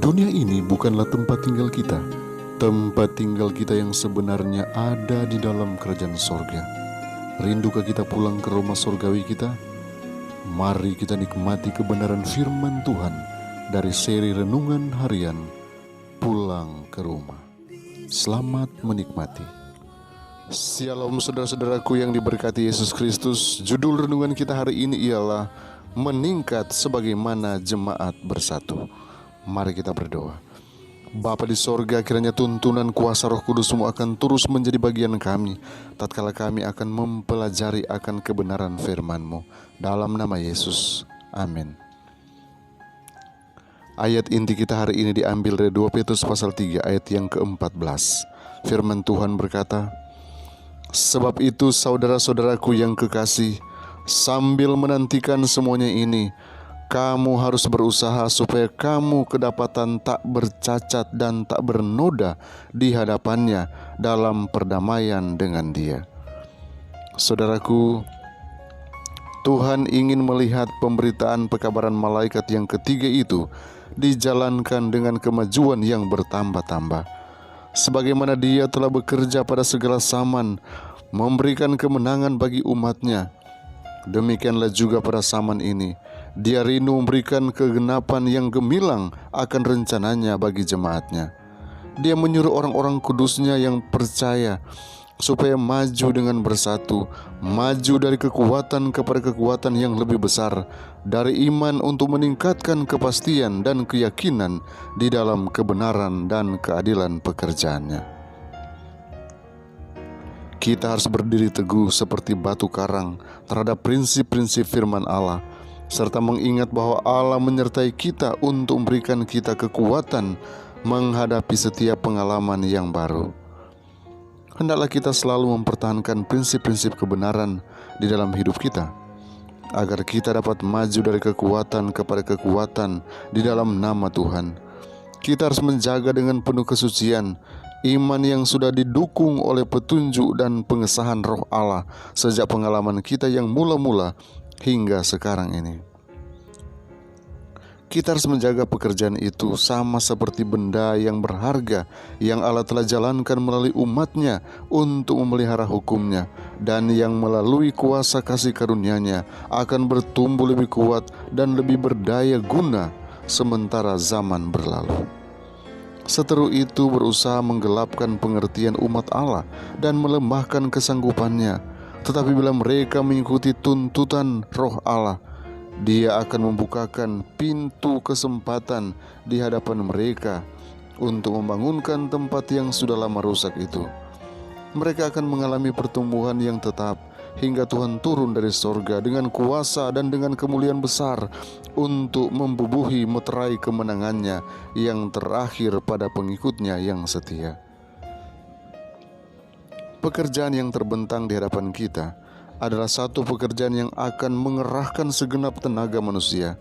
Dunia ini bukanlah tempat tinggal kita. Tempat tinggal kita yang sebenarnya ada di dalam kerajaan sorga. Rindukah kita pulang ke rumah sorgawi kita? Mari kita nikmati kebenaran firman Tuhan dari seri Renungan Harian Pulang ke Rumah. Selamat menikmati. Shalom saudara-saudaraku yang diberkati Yesus Kristus. Judul renungan kita hari ini ialah Meningkat sebagaimana jemaat bersatu. Mari kita berdoa. Bapa di sorga, kiranya tuntunan kuasa Roh Kudus-Mu akan terus menjadi bagian kami tatkala kami akan mempelajari akan kebenaran firman-Mu. Dalam nama Yesus, amin. Ayat inti kita hari ini diambil dari 2 Petrus pasal 3 ayat yang ke-14. Firman Tuhan berkata, "Sebab itu saudara-saudaraku yang kekasih, sambil menantikan semuanya ini, kamu harus berusaha supaya kamu kedapatan tak bercacat dan tak bernoda di hadapannya dalam perdamaian dengan Dia." Saudaraku, Tuhan ingin melihat pemberitaan pekabaran malaikat yang ketiga itu dijalankan dengan kemajuan yang bertambah-tambah. Sebagaimana Dia telah bekerja pada segala zaman, memberikan kemenangan bagi umatnya, demikianlah juga pada zaman ini Dia rindu memberikan kegenapan yang gemilang akan rencananya bagi jemaatnya. Dia menyuruh orang-orang kudusnya yang percaya supaya maju dengan bersatu, maju dari kekuatan kepada kekuatan yang lebih besar, dari iman untuk meningkatkan kepastian dan keyakinan di dalam kebenaran dan keadilan pekerjaannya. Kita harus berdiri teguh seperti batu karang terhadap prinsip-prinsip firman Allah, serta mengingat bahwa Allah menyertai kita untuk memberikan kita kekuatan menghadapi setiap pengalaman yang baru. Hendaklah kita selalu mempertahankan prinsip-prinsip kebenaran di dalam hidup kita, agar kita dapat maju dari kekuatan kepada kekuatan di dalam nama Tuhan. Kita harus menjaga dengan penuh kesucian iman yang sudah didukung oleh petunjuk dan pengesahan Roh Allah sejak pengalaman kita yang mula-mula hingga sekarang ini. Kita harus menjaga pekerjaan itu sama seperti benda yang berharga yang Allah telah jalankan melalui umatnya untuk memelihara hukumnya, dan yang melalui kuasa kasih karunia-Nya akan bertumbuh lebih kuat dan lebih berdaya guna sementara zaman berlalu. Seteru itu berusaha menggelapkan pengertian umat Allah dan melemahkan kesanggupannya. Tetapi bila mereka mengikuti tuntutan Roh Allah, Dia akan membukakan pintu kesempatan di hadapan mereka untuk membangunkan tempat yang sudah lama rusak itu. Mereka akan mengalami pertumbuhan yang tetap hingga Tuhan turun dari sorga dengan kuasa dan dengan kemuliaan besar untuk membubuhi meterai kemenangannya yang terakhir pada pengikutnya yang setia. Pekerjaan yang terbentang di hadapan kita adalah satu pekerjaan yang akan mengerahkan segenap tenaga manusia.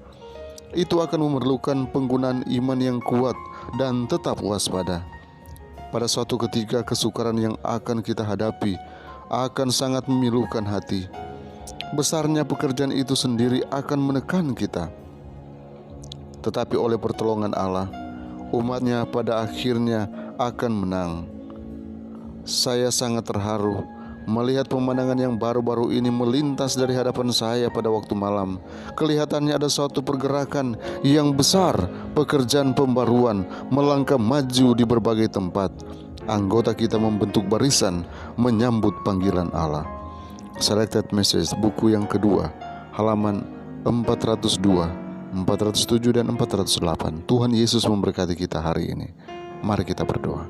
Itu akan memerlukan penggunaan iman yang kuat dan tetap waspada. Pada suatu ketika kesukaran yang akan kita hadapi akan sangat memilukan hati. Besarnya pekerjaan itu sendiri akan menekan kita. Tetapi oleh pertolongan Allah, umatnya pada akhirnya akan menang. Saya sangat terharu melihat pemandangan yang baru-baru ini melintas dari hadapan saya pada waktu malam. Kelihatannya ada suatu pergerakan yang besar, pekerjaan pembaruan melangkah maju di berbagai tempat. Anggota kita membentuk barisan menyambut panggilan Allah. Selected Message, buku yang kedua, halaman 402, 407 dan 408. Tuhan Yesus memberkati kita hari ini. Mari kita berdoa.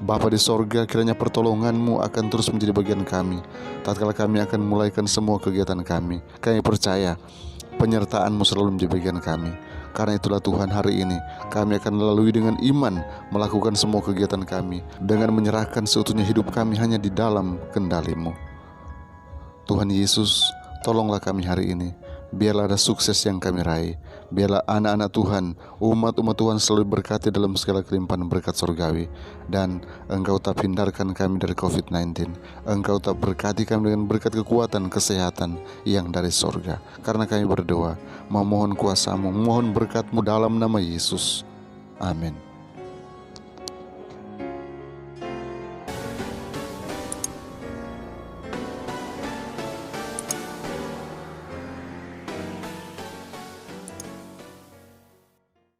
Bapa di sorga, kiranya pertolongan-Mu akan terus menjadi bagian kami tatkala kami akan mulaikan semua kegiatan kami. Kami percaya penyertaan-Mu selalu menjadi bagian kami. Karena itulah Tuhan, hari ini kami akan melalui dengan iman melakukan semua kegiatan kami dengan menyerahkan seutuhnya hidup kami hanya di dalam kendali-Mu. Tuhan Yesus, tolonglah kami hari ini. Biarlah ada sukses yang kami raih. Biarlah anak-anak Tuhan, umat-umat Tuhan selalu berkati dalam segala kelimpahan berkat surgawi. Dan Engkau tak hindarkan kami dari COVID-19. Engkau tak berkati kami dengan berkat kekuatan, kesehatan yang dari surga. Karena kami berdoa, memohon kuasa-Mu, memohon berkat-Mu dalam nama Yesus. Amin.